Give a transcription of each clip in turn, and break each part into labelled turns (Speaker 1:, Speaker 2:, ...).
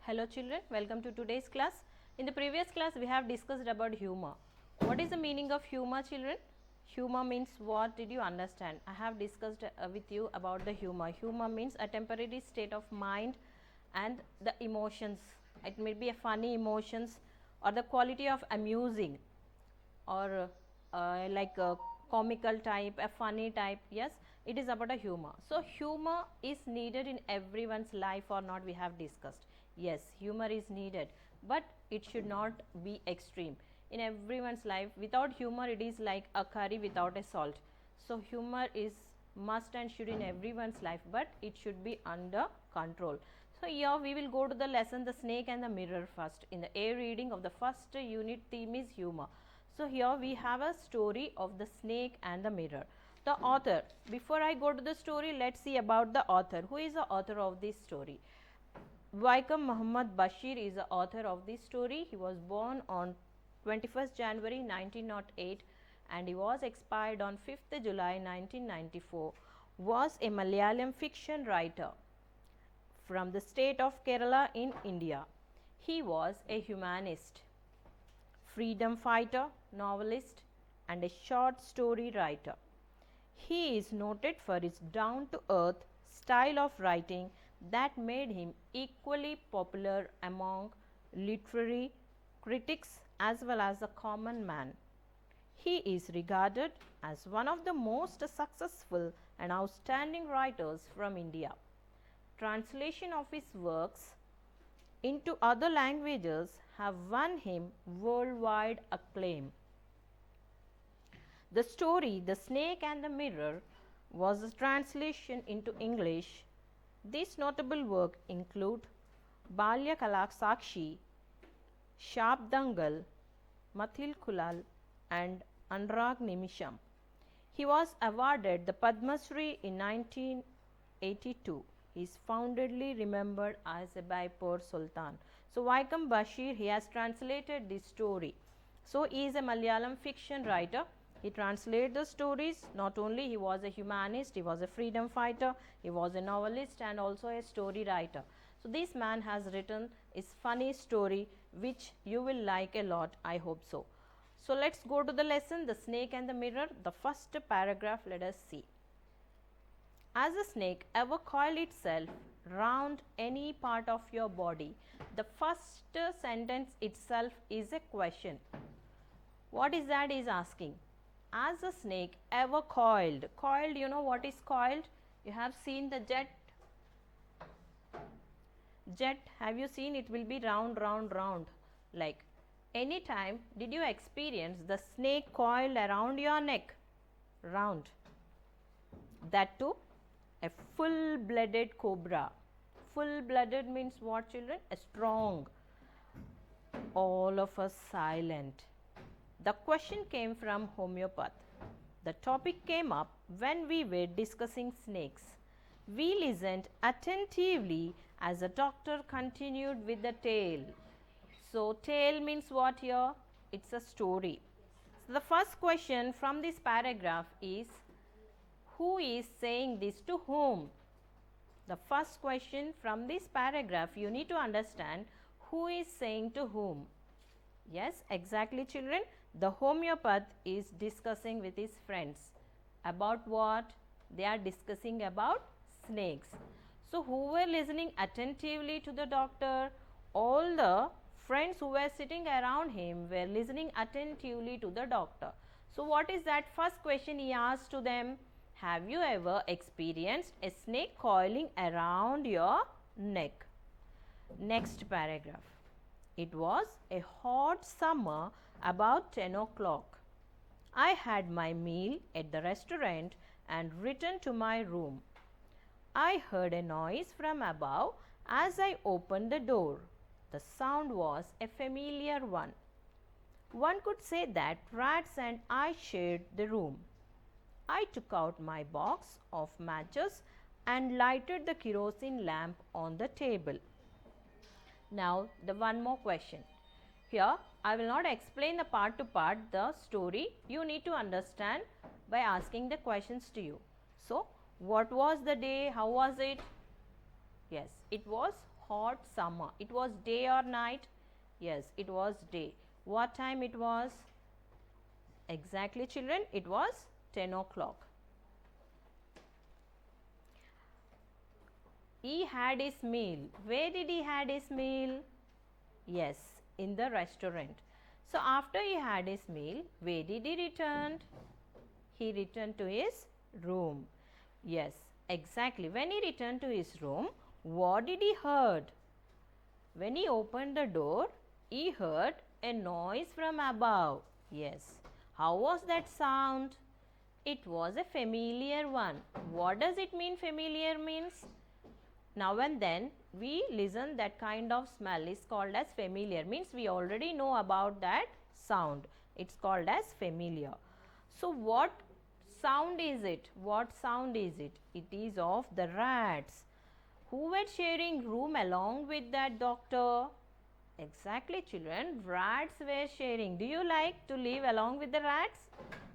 Speaker 1: Hello children, welcome to today's class. In the previous class we have discussed about humor. What is the meaning of humor children? Humor means what did you understand? I have discussed with you about the humor. Humor means a temporary state of mind and the emotions. It may be a funny emotions or the quality of amusing or like a comical type, a funny type. Yes, it is about a humor. So humor is needed in everyone's life or not, we have discussed. Yes, humor is needed, but it should not be extreme in everyone's life. Without humor it is like a curry without a salt. So humor is must and should in everyone's life, but it should be under control. So here we will go to the lesson the snake and the mirror first. In the A reading of the first unit, theme is humor. So here we have a story of the snake and the mirror. The author, before I go to the story, let's see about the author. Who is the author of this story? Vaikom Muhammad Bashir is the author of this story. He was born on 21st January 1908 and he was expired on 5th July 1994. Was a Malayalam fiction writer from the state of Kerala in India. He was a humanist, freedom fighter, novelist and a short story writer. He is noted for his down-to-earth style of writing that made him equally popular among literary critics as well as the common man. He is regarded as one of the most successful and outstanding writers from India. Translation of his works into other languages have won him worldwide acclaim. The story The Snake and the Mirror was a translation into English. These notable works include Balya Sakshi, Sharp Dangal, Mathil Kulal and Anurag Nimisham. He was awarded the Padma Shri in 1982. He is fondly remembered as a Baipur Sultan. So Vaikom Bashir, he has translated this story. So he is a Malayalam fiction writer. He translated the stories. Not only he was a humanist, he was a freedom fighter, he was a novelist and also a story writer. So this man has written his funny story which you will like a lot, I hope so. So let's go to the lesson, The Snake and the Mirror. The first paragraph, let us see. As a snake ever coil itself round any part of your body, the first sentence itself is a question. What is that is asking? As a snake ever coiled. Coiled, you know what is coiled? You have seen the jet. Jet, have you seen? It will be round, round, round. Like, anytime did you experience the snake coiled around your neck? Round. That too, a full-blooded cobra. Full-blooded means what, children? A strong. All of us silent. The question came from homeopath. The topic came up when we were discussing snakes. We listened attentively as the doctor continued with the tale. So, tale means what here? It's a story. So, the first question from this paragraph is, who is saying this to whom? The first question from this paragraph, you need to understand who is saying to whom. Yes, exactly children. The homeopath is discussing with his friends. About what? They are discussing about snakes. So, who were listening attentively to the doctor? All the friends who were sitting around him were listening attentively to the doctor. So, what is that first question he asked to them? Have you ever experienced a snake coiling around your neck? Next paragraph. It was a hot summer about 10 o'clock. I had my meal at the restaurant and returned to my room. I heard a noise from above as I opened the door. The sound was a familiar one. One could say that rats and I shared the room. I took out my box of matches and lighted the kerosene lamp on the table. Now, the one more question. Here, I will not explain the part to part the story. You need to understand by asking the questions to you. So, what was the day? How was it? Yes, it was hot summer. It was day or night? Yes, it was day. What time it was? Exactly, children, it was 10 o'clock. He had his meal. Where did he had his meal? Yes, in the restaurant. So after he had his meal, where did he return? He returned to his room. Yes, exactly. When he returned to his room, what did he heard? When he opened the door, he heard a noise from above. Yes. How was that sound? It was a familiar one. What does it mean, familiar means? Now and then we listen, that kind of smell is called as familiar, means we already know about that sound. It's called as familiar. So what sound is it? What sound is it? It is of the rats. Who were sharing room along with that doctor? Exactly, children, rats were sharing. Do you like to live along with the rats?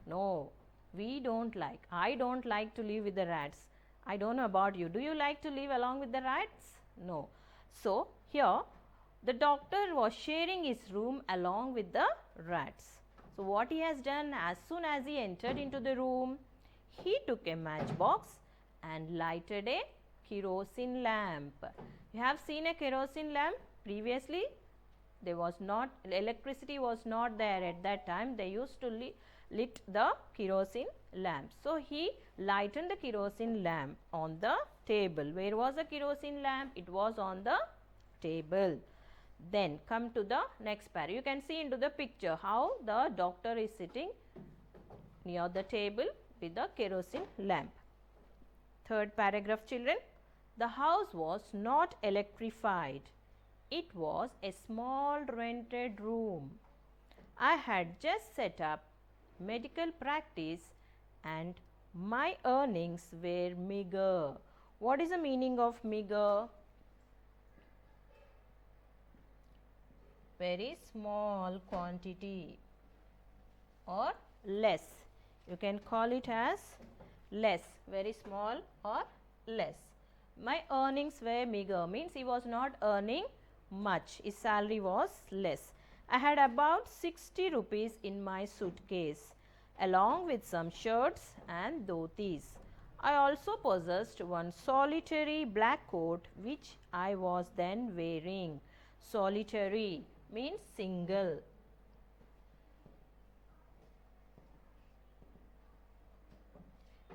Speaker 1: No, we don't like. I don't like to live with the rats. I don't know about you. Do you like to live along with the rats? No. So, here the doctor was sharing his room along with the rats. So, what he has done, as soon as he entered into the room, he took a matchbox and lighted a kerosene lamp. You have seen a kerosene lamp previously? There was not, electricity was not there at that time. They used to lit the kerosene lamp. So, he lightened the kerosene lamp on the table. Where was the kerosene lamp? It was on the table. Then come to the next paragraph. You can see into the picture how the doctor is sitting near the table with the kerosene lamp. Third paragraph, children. The house was not electrified. It was a small rented room. I had just set up medical practice and my earnings were meager. What is the meaning of meager? Very small quantity or less. You can call it as less, very small or less. My earnings were meager, means he was not earning much. His salary was less. I had about 60 rupees in my suitcase, along with some shirts and dhotis. I also possessed one solitary black coat which I was then wearing. Solitary means single.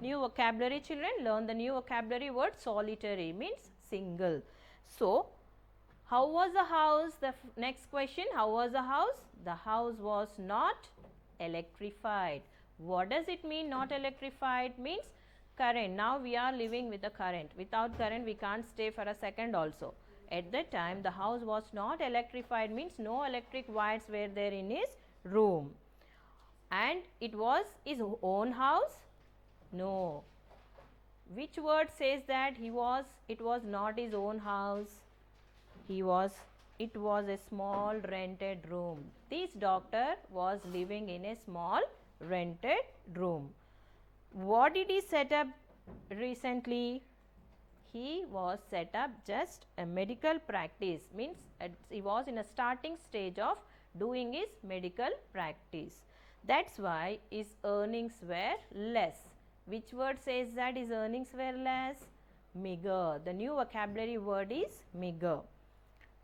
Speaker 1: New vocabulary, children. Learn the new vocabulary word. Solitary means single. So, how was the house? The next question, how was the house? The house was not electrified. What does it mean, not electrified? Means current. Now we are living with the current. Without current we can't stay for a second also. At that time the house was not electrified, means no electric wires were there in his room. And it was his own house? No. Which word says that it was not his own house? It was a small rented room. This doctor was living in a small rented room. What did he set up recently? He was set up just a medical practice, means he was in a starting stage of doing his medical practice. That's why his earnings were less. Which word says that his earnings were less? Meager. The new vocabulary word is meager.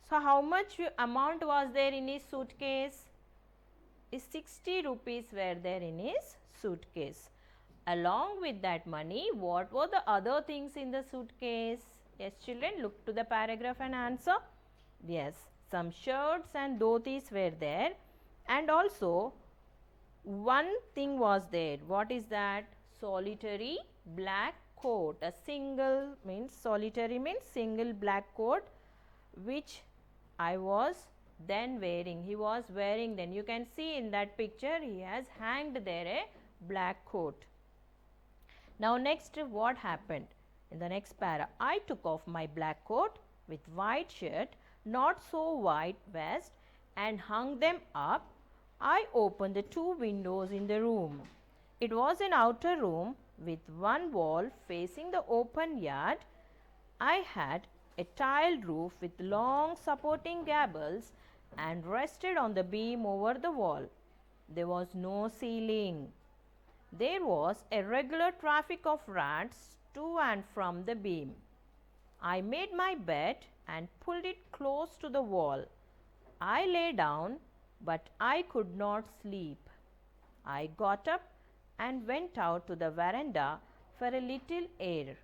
Speaker 1: So, how much amount was there in his suitcase? 60 rupees were there in his suitcase. Along with that money, what were the other things in the suitcase? Yes, children, look to the paragraph and answer. Yes, some shirts and dhotis were there, and also one thing was there. What is that? Solitary black coat. A single means solitary means single black coat which I was then wearing. He was wearing then. You can see in that picture he has hanged there a black coat. Now next, what happened? In the next para, I took off my black coat with white shirt, not so white vest, and hung them up. I opened the two windows in the room. It was an outer room with one wall facing the open yard. I had a tiled roof with long supporting gables and rested on the beam over the wall. There was no ceiling. There was a regular traffic of rats to and from the beam. I made my bed and pulled it close to the wall. I lay down, but I could not sleep. I got up and went out to the veranda for a little air,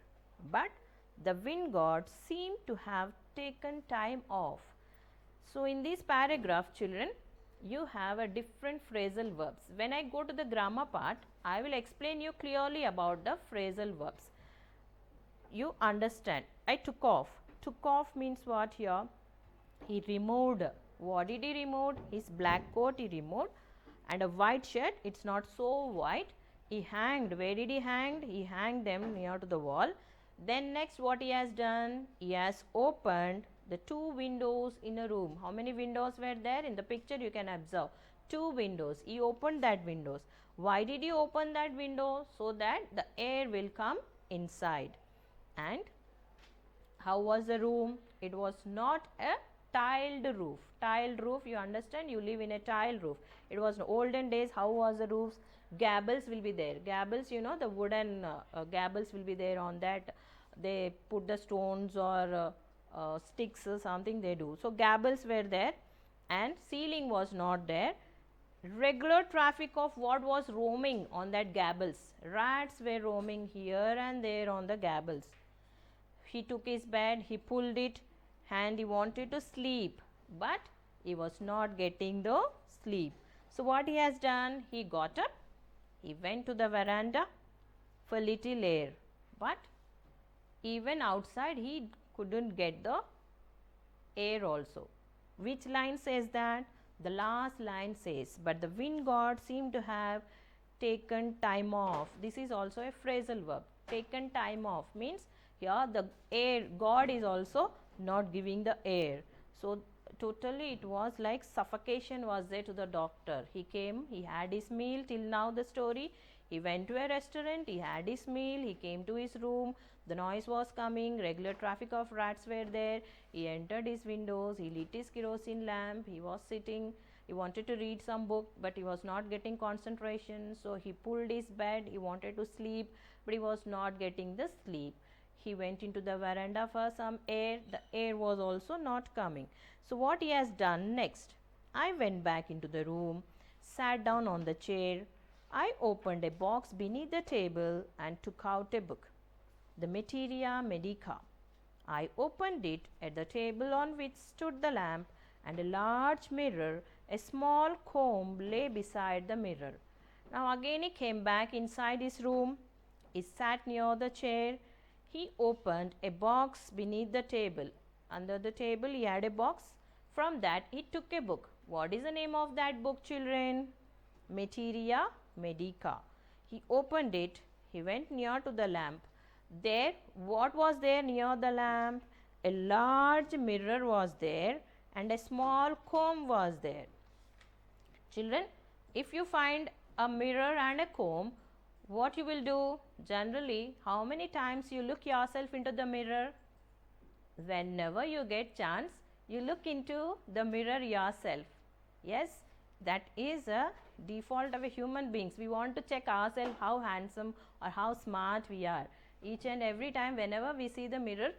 Speaker 1: but the wind god seemed to have taken time off. So, in this paragraph, children, you have a different phrasal verbs. When I go to the grammar part, I will explain you clearly about the phrasal verbs. You understand. I took off. Took off means what here? He removed. What did he remove? His black coat he removed, and a white shirt. It's not so white. He hanged. Where did he hang? He hanged them near to the wall. Then next what he has done? He has opened the two windows in a room. How many windows were there? In the picture you can observe. Two windows. He opened that windows. Why did he open that window? So that the air will come inside. And how was the room? It was not a tiled roof. Tiled roof, you understand, you live in a tiled roof. It was in olden days. How was the roofs? Gables will be there. Gables, you know, the wooden gables will be there on that. They put the stones or sticks or something they do. So, gables were there and ceiling was not there. Regular traffic of what was roaming on that gables? Rats were roaming here and there on the gables. He took his bed, he pulled it and he wanted to sleep, but he was not getting the sleep. So, what he has done? He got up, he went to the veranda for little air, but even outside he couldn't get the air also. Which line says that? The last line says, but the wind god seemed to have taken time off. This is also a phrasal verb. Taken time off means here the air god is also not giving the air. So, totally it was like suffocation was there to the doctor. He came, he had his meal. Till now the story, he went to a restaurant, he had his meal, he came to his room, the noise was coming, regular traffic of rats were there. He entered his windows, he lit his kerosene lamp, he was sitting, he wanted to read some book, but he was not getting concentration. So, he pulled his bed, he wanted to sleep, but he was not getting the sleep. He went into the veranda for some air, the air was also not coming. So, what he has done next? I went back into the room, sat down on the chair, I opened a box beneath the table and took out a book, the Materia Medica. I opened it. At the table on which stood the lamp and a large mirror, a small comb lay beside the mirror. Now again he came back inside his room. He sat near the chair. He opened a box beneath the table. Under the table he had a box. From that he took a book. What is the name of that book, children? Materia Medica. He opened it. He went near to the lamp. There, what was there near the lamp? A large mirror was there and a small comb was there. Children, if you find a mirror and a comb, what you will do? Generally, how many times you look yourself into the mirror? Whenever you get chance, you look into the mirror yourself. Yes, that is a default of a human beings. We want to check ourselves how handsome or how smart we are. Each and every time whenever we see the mirror,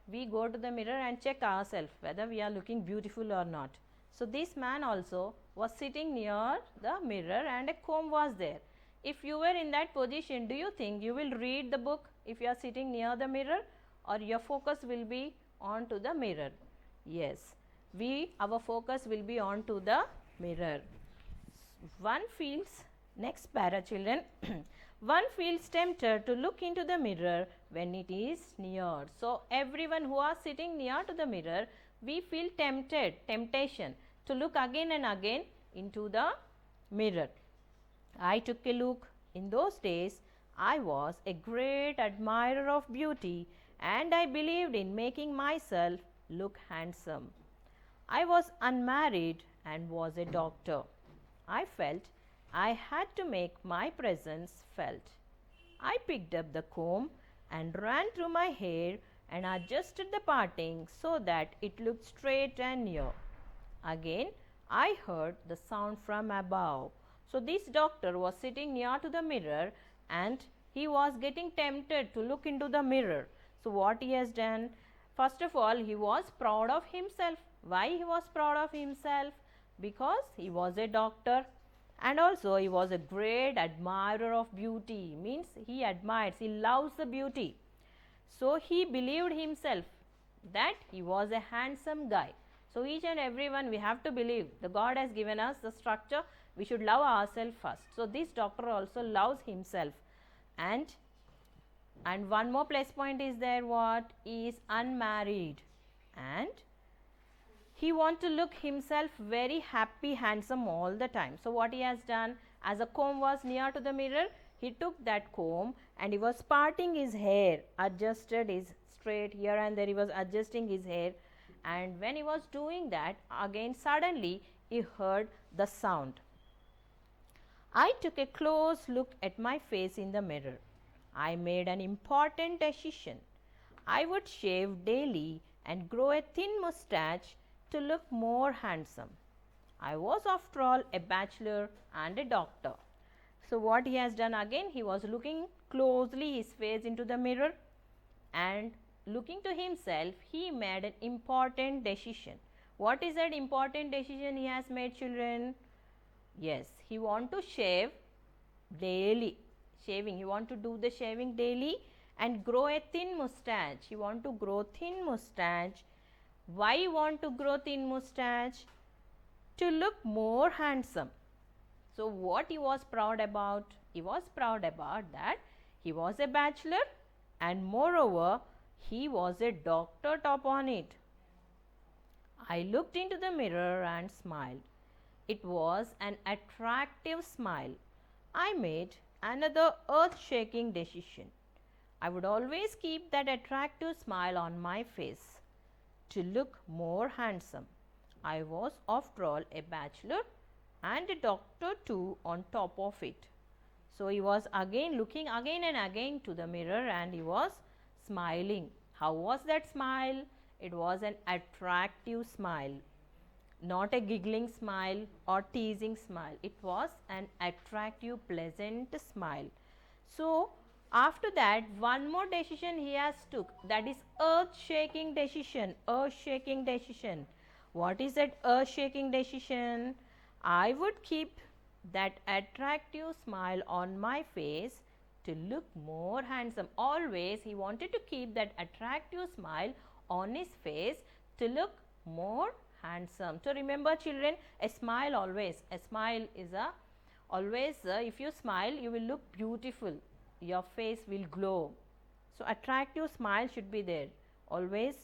Speaker 1: we go to the mirror and check ourselves whether we are looking beautiful or not. So, this man also was sitting near the mirror and a comb was there. If you were in that position, do you think you will read the book if you are sitting near the mirror, or your focus will be on to the mirror? Yes, our focus will be on to the mirror. One feels, next para children, one feels tempted to look into the mirror when it is near. So, everyone who are sitting near to the mirror, we feel temptation to look again and again into the mirror. I took a look. In those days, I was a great admirer of beauty and I believed in making myself look handsome. I was unmarried and was a doctor. I felt I had to make my presence felt. I picked up the comb and ran through my hair and adjusted the parting so that it looked straight and near. Again, I heard the sound from above. So, this doctor was sitting near to the mirror and he was getting tempted to look into the mirror. So, what he has done? First of all, he was proud of himself. Why he was proud of himself? Because he was a doctor and also he was a great admirer of beauty. Means he admires, he loves the beauty. So, he believed himself that he was a handsome guy. So, each and everyone we have to believe the God has given us the structure, we should love ourselves first. So, this doctor also loves himself and one more plus point is there, what? He is unmarried and he want to look himself very happy, handsome all the time. So, what he has done, as a comb was near to the mirror, he took that comb and he was parting his hair, adjusted his straight here and there, he was adjusting his hair, and when he was doing that, again suddenly he heard the sound. I took a close look at my face in the mirror. I made an important decision. I would shave daily and grow a thin mustache to look more handsome. I was after all a bachelor and a doctor. So, what he has done again, he was looking closely his face into the mirror and looking to himself, he made an important decision. What is that important decision he has made, children? Yes, he want to shave daily. Shaving, he want to do the shaving daily and grow a thin mustache. He want to grow thin mustache. Why he want to grow thin mustache? To look more handsome. So, what he was proud about? He was proud about that he was a bachelor and moreover he was a doctor top on it. I looked into the mirror and smiled. It was an attractive smile. I made another earth-shaking decision. I would always keep that attractive smile on my face to look more handsome. I was after all a bachelor and a doctor too on top of it. So, he was again looking again and again to the mirror and he was smiling. How was that smile? It was an attractive smile, not a giggling smile or teasing smile. It was an attractive, pleasant smile. So, after that, one more decision he has took, that is earth-shaking decision. Earth-shaking decision. What is that earth-shaking decision? I would keep that attractive smile on my face to look more handsome. Always he wanted to keep that attractive smile on his face to look more handsome. So, remember children, a smile always, a smile is a always if you smile you will look beautiful, your face will glow. So, attractive smile should be there, always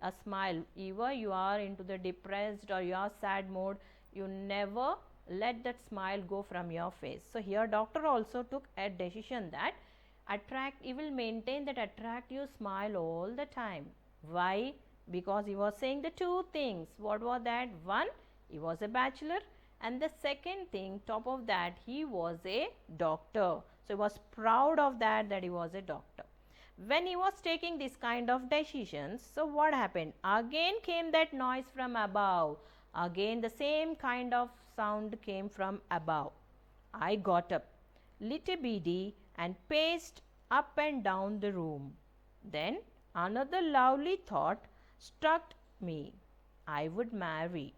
Speaker 1: a smile. Either you are into the depressed or you are sad mode, you never let that smile go from your face. So, here doctor also took a decision that he will maintain that attractive smile all the time. Why? Because he was saying the two things. What was that? One, he was a bachelor, and the second thing, top of that, he was a doctor. So, he was proud of that he was a doctor. When he was taking this kind of decisions, so what happened? Again came that noise from above. Again the same kind of sound came from above. I got up, lit a beedi and paced up and down the room. Then another lovely thought struck me. I would marry.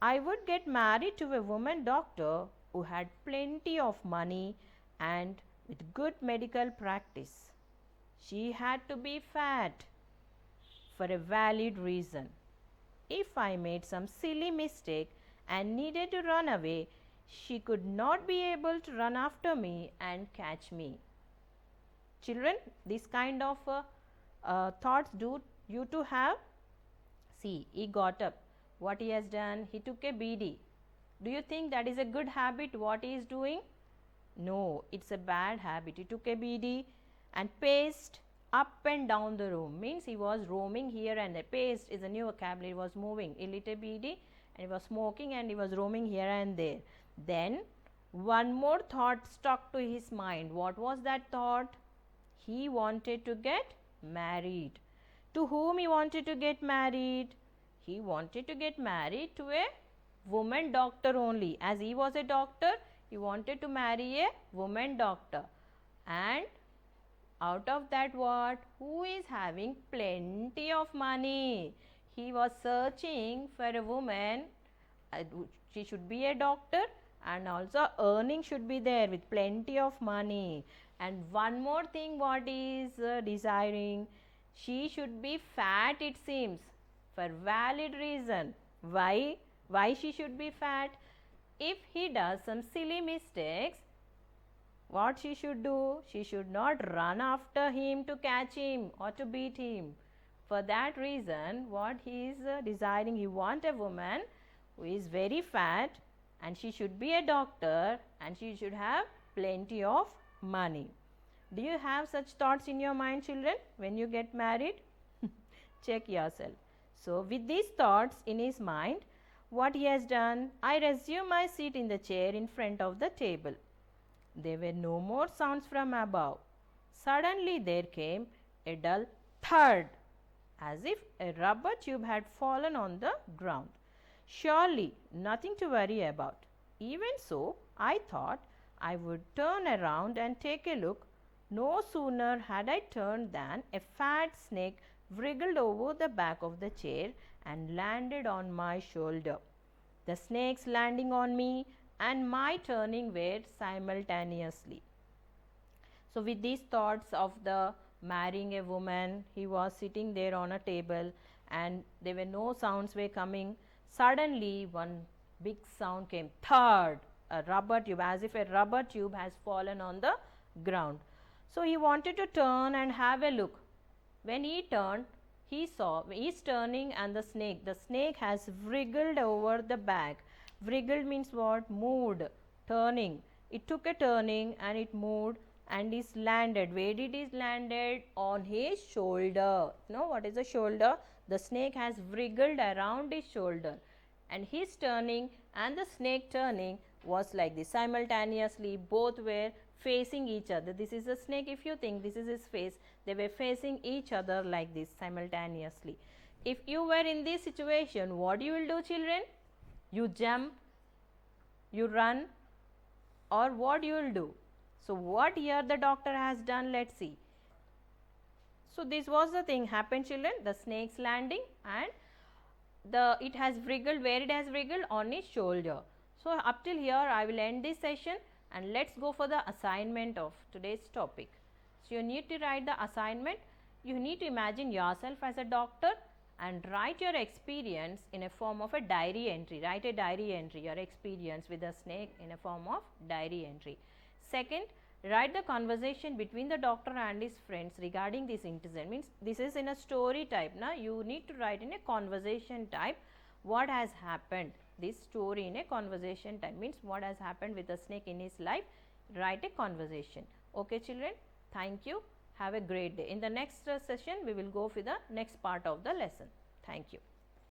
Speaker 1: I would get married to a woman doctor who had plenty of money and with good medical practice. She had to be fat for a valid reason. If I made some silly mistake and needed to run away, she could not be able to run after me and catch me. Children, this kind of thoughts do you to have? See, he got up. What he has done? He took a beedi. Do you think that is a good habit what he is doing? No, it's a bad habit. He took a beedi and paced up and down the room. Means he was roaming here and there. Paced is a new vocabulary. He was moving. He lit a beedi and he was smoking and he was roaming here and there. Then one more thought stuck to his mind. What was that thought? He wanted to get married. To whom he wanted to get married? He wanted to get married to a woman doctor only. As he was a doctor, he wanted to marry a woman doctor. And out of that, what? Who is having plenty of money? He was searching for a woman. She should be a doctor, and also earning should be there with plenty of money. And one more thing, what is desiring? She should be fat, it seems, for valid reason. Why? Why she should be fat? If he does some silly mistakes, what she should do? She should not run after him to catch him or to beat him. For that reason, what he is desiring, he wants a woman who is very fat, and she should be a doctor, and she should have plenty of money. Do you have such thoughts in your mind, children, when you get married? Check yourself. So, with these thoughts in his mind, what he has done, I resume my seat in the chair in front of the table. There were no more sounds from above. Suddenly there came a dull thud, as if a rubber tube had fallen on the ground. Surely nothing to worry about. Even so, I thought I would turn around and take a look. No sooner had I turned than a fat snake wriggled over the back of the chair and landed on my shoulder. The snake's landing on me and my turning were simultaneously. So, with these thoughts of the marrying a woman, he was sitting there on a table, and there were no sounds were coming. Suddenly, one big sound came, thud, a rubber tube, as if a rubber tube has fallen on the ground. So, he wanted to turn and have a look. When he turned, he saw, he is turning, and the snake has wriggled over the back. Wriggled means what? Moved, turning. It took a turning and it moved and is landed. Where did it landed? On his shoulder. Know what is the shoulder? The snake has wriggled around his shoulder, and his turning and the snake turning was like this. Simultaneously, both were facing each other. This is a snake. If you think this is his face, they were facing each other like this simultaneously. If you were in this situation, what you will do, children? You jump, you run, or what you will do? So, what here the doctor has done, let's see. So, this was the thing happened, children, the snake's landing, and it has wriggled. Where it has wriggled? On his shoulder. So, up till here I will end this session, and let's go for the assignment of today's topic. So, you need to write the assignment. You need to imagine yourself as a doctor and write your experience in a form of a diary entry. Write a diary entry, your experience with the snake in a form of diary entry. Second, write the conversation between the doctor and his friends regarding this incident. Means this is in a story type. Now, you need to write in a conversation type what has happened. This story in a conversation type means what has happened with the snake in his life. Write a conversation. Okay, children. Thank you. Have a great day. In the next session, we will go for the next part of the lesson. Thank you.